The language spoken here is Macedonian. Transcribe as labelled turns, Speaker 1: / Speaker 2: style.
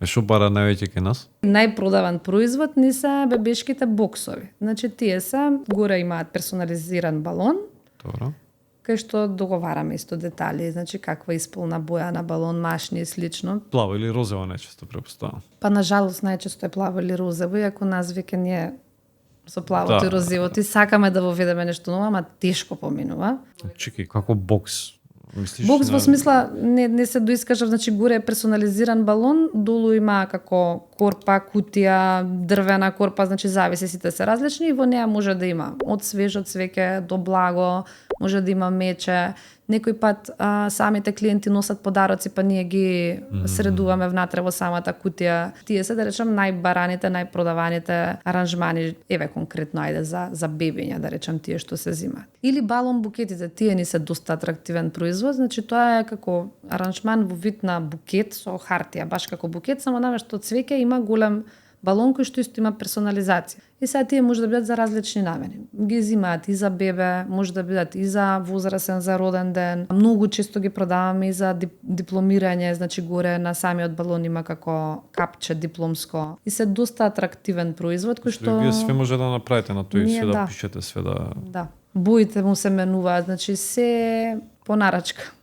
Speaker 1: Што бара највеќе кај нас?
Speaker 2: Најпродаван производ ни се бебешките боксови. Значи тие се горе имаат персонализиран балон.
Speaker 1: Добро.
Speaker 2: Кај што договараме исто детали, значи каква исполна боја на балон, машни и слично.
Speaker 1: Плаво или розово најчесто препоставам.
Speaker 2: Па на жалост најчесто е плаво или розово, иако нас веќе ние со плавото и розовото и сакаме да воведеме нешто ново, ама тешко поминува.
Speaker 1: Чекај, како бокс? Мислиш
Speaker 2: Бокс во смисла не се доискажав, значи горе е персонализиран балон, долу има како корпа, кутија, дрвена корпа, значи зависи, сите се различни и во неа може да има од свежо цвеќе до благо, може да има мече. Некој пат самите клиенти носат подароци, па ние ги средуваме внатре во самата кутија. Тие се, да речем, најбараните, најпродаваните аранжмани, еве конкретно ајде за бебиња, да речем, тие што се зимаат. Или балон букетите, тие ни се доста атрактивен производ, значи тоа е како аранжман во вид на букет со хартија, баш како букет, само наместо цвеќе има голем балон кој што исто има персонализација. И сега тие може да бидат за различни намени. Ги зимаат и за бебе, може да бидат и за возрасен, за роден ден. Многу често ги продаваме и за дипломирање, значи горе на самиот балон има како капче дипломско. И се доста атрактивен производ кој што
Speaker 1: Вие све може да направите на тој,
Speaker 2: Ние,
Speaker 1: све да
Speaker 2: да.
Speaker 1: пишете, све да.
Speaker 2: Да. Боите му се менуваат, значи се по нарачка.